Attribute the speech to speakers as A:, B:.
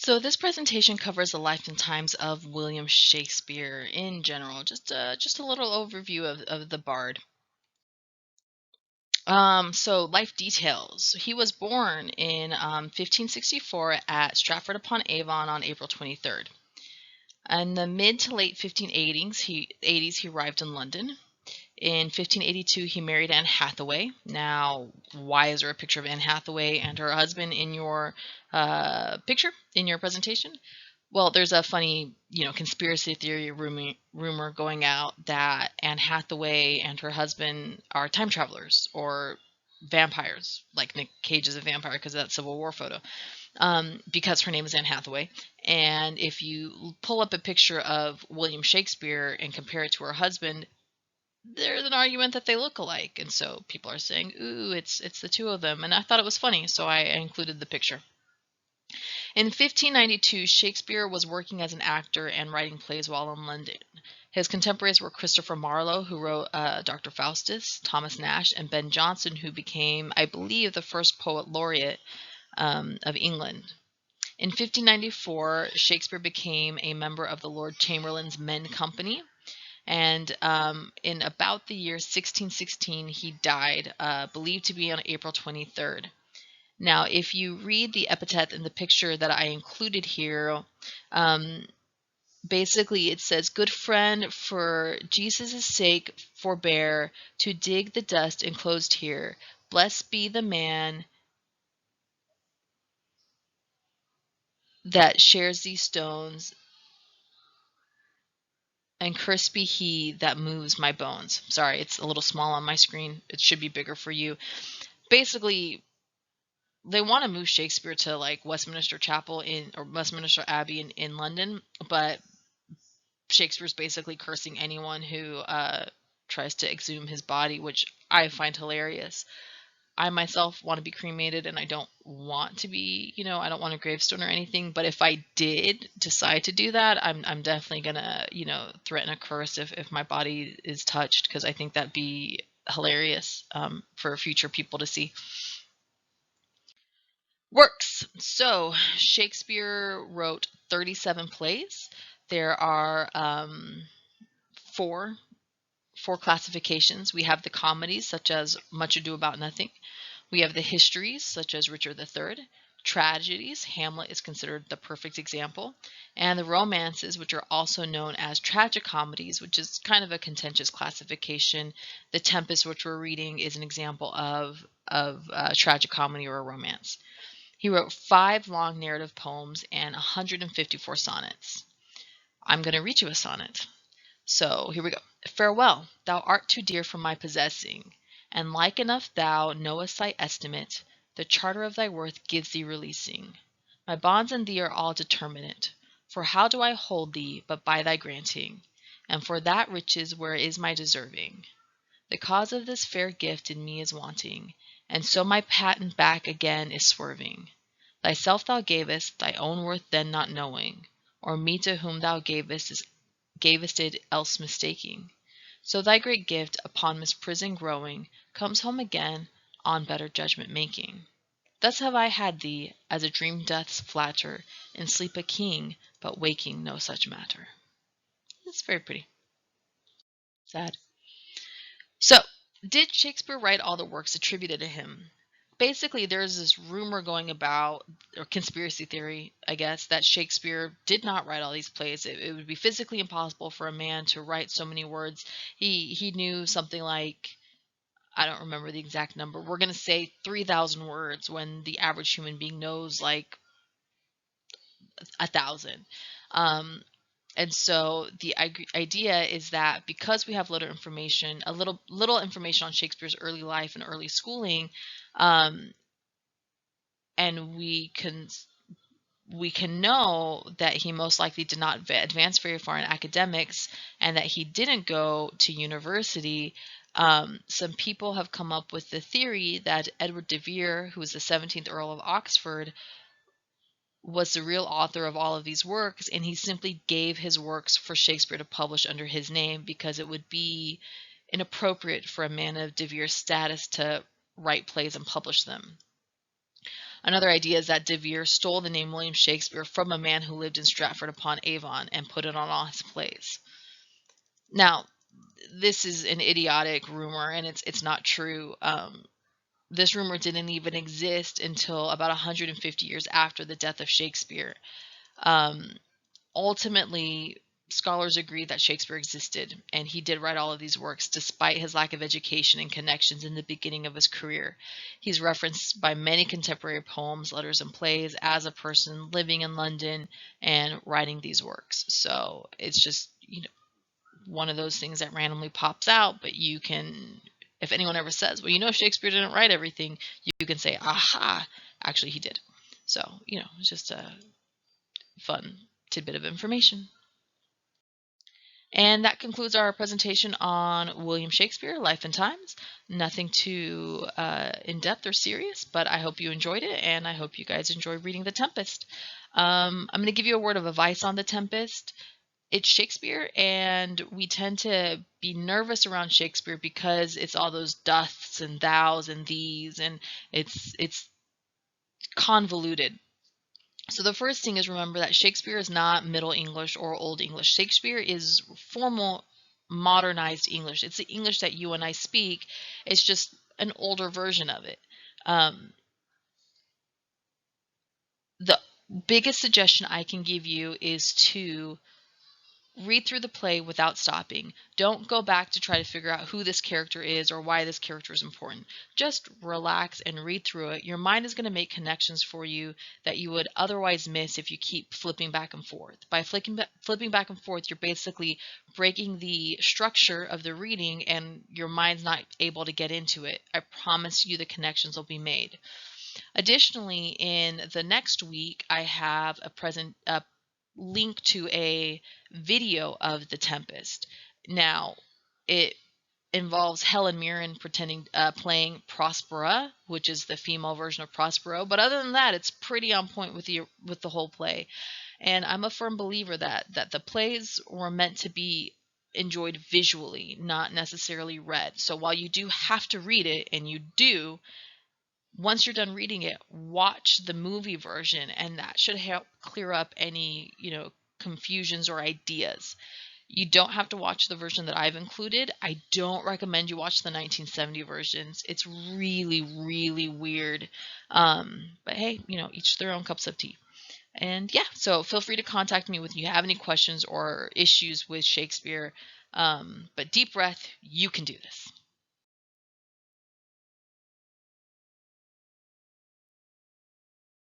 A: So this presentation covers the life and times of William Shakespeare in general, just a little overview of the bard. So life details. He was born in 1564 at Stratford-upon-Avon on April 23rd. In the mid to late 1580s, he arrived in London. In 1582, he married Anne Hathaway. Now, why is there a picture of Anne Hathaway and her husband in your picture, in your presentation? Well, there's a funny, conspiracy theory rumor going out that Anne Hathaway and her husband are time travelers or vampires, like Nick Cage is a vampire because of that Civil War photo, because her name is Anne Hathaway. And if you pull up a picture of William Shakespeare and compare it to her husband, there's an argument that they look alike. And so people are saying, ooh, it's the two of them. And I thought it was funny, so I included the picture. In 1592, Shakespeare was working as an actor and writing plays while in London. His contemporaries were Christopher Marlowe, who wrote Dr. Faustus, Thomas Nash, and Ben Jonson, who became, I believe, the first poet laureate of England. In 1594, Shakespeare became a member of the Lord Chamberlain's Men Company, and in about the year 1616, he died, believed to be on April 23rd. Now, if you read the epitaph in the picture that I included here, basically it says, "Good friend, for Jesus' sake forbear to dig the dust enclosed here. Blessed be the man that shares these stones, and cursed be he that moves my bones." Sorry, it's a little small on my screen. It should be bigger for you. Basically, they want to move Shakespeare to like Westminster Chapel or Westminster Abbey in London, but Shakespeare's basically cursing anyone who tries to exhume his body, which I find hilarious. I myself want to be cremated, and I don't want to be, I don't want a gravestone or anything. But if I did decide to do that, I'm definitely gonna, threaten a curse if my body is touched, because I think that'd be hilarious for future people to see. Works. So Shakespeare wrote 37 plays. There are four classifications. We have the comedies, such as Much Ado About Nothing. We have the histories, such as Richard III. Tragedies, Hamlet is considered the perfect example. And the romances, which are also known as tragicomedies, which is kind of a contentious classification. The Tempest, which we're reading, is an example of tragicomedy or a romance. He wrote 5 long narrative poems and 154 sonnets. I'm going to read you a sonnet. So here we go. "Farewell, thou art too dear for my possessing, and like enough thou knowest thy estimate, the charter of thy worth gives thee releasing. My bonds in thee are all determinate, for how do I hold thee but by thy granting, and for that riches where is my deserving? The cause of this fair gift in me is wanting, and so my patent back again is swerving. Thyself thou gavest, thy own worth then not knowing, or me to whom thou gavest it else mistaking. So thy great gift, upon misprison growing, comes home again, on better judgment making. Thus have I had thee, as a dream doth flatter, in sleep a king, but waking no such matter." It's very pretty. Sad. So, did Shakespeare write all the works attributed to him? Basically, there's this rumor going about, or conspiracy theory, I guess, that Shakespeare did not write all these plays. It would be physically impossible for a man to write so many words. He knew something like, I don't remember the exact number. We're going to say 3,000 words when the average human being knows like 1,000. And so the idea is that because we have little information, little information on Shakespeare's early life and early schooling, and we can know that he most likely did not advance very far in academics, and that he didn't go to university. Some people have come up with the theory that Edward de Vere, who was the 17th Earl of Oxford, was the real author of all of these works, and he simply gave his works for Shakespeare to publish under his name because it would be inappropriate for a man of De Vere's status to write plays and publish them. Another idea is that De Vere stole the name William Shakespeare from a man who lived in Stratford upon Avon and put it on all his plays. Now, this is an idiotic rumor, and it's not true. This rumor didn't even exist until about 150 years after the death of Shakespeare. Ultimately, scholars agree that Shakespeare existed, and he did write all of these works despite his lack of education and connections in the beginning of his career. He's referenced by many contemporary poems, letters, and plays as a person living in London and writing these works. So it's just, one of those things that randomly pops out, but you can, if anyone ever says, well, Shakespeare didn't write everything, you can say, aha, actually he did. So, it's just a fun tidbit of information. And that concludes our presentation on William Shakespeare, Life and Times. Nothing too in-depth or serious, but I hope you enjoyed it, and I hope you guys enjoy reading The Tempest. I'm going to give you a word of advice on The Tempest. It's Shakespeare, and we tend to be nervous around Shakespeare because it's all those doths and thous and these, and it's convoluted. So the first thing is, remember that Shakespeare is not Middle English or Old English. Shakespeare is formal, modernized English. It's the English that you and I speak. It's just an older version of it. The biggest suggestion I can give you is to read through the play without stopping. Don't go back to try to figure out who this character is or why this character is important. Just relax and read through it. Your mind is going to make connections for you that you would otherwise miss if you keep flipping back and forth. By flipping back and forth, you're basically breaking the structure of the reading and your mind's not able to get into it. I promise you the connections will be made. Additionally, in the next week, I have a link to a video of The Tempest. Now, it involves Helen Mirren playing Prospera, which is the female version of Prospero. But other than that, it's pretty on point with the whole play. And I'm a firm believer that the plays were meant to be enjoyed visually, not necessarily read. So while you do have to read it, and you do, once you're done reading it, watch the movie version, and that should help clear up any, confusions or ideas. You don't have to watch the version that I've included. I don't recommend you watch the 1970 versions. It's really, really weird. But hey, each their own cups of tea. And yeah, so feel free to contact me if you have any questions or issues with Shakespeare. But deep breath, you can do this.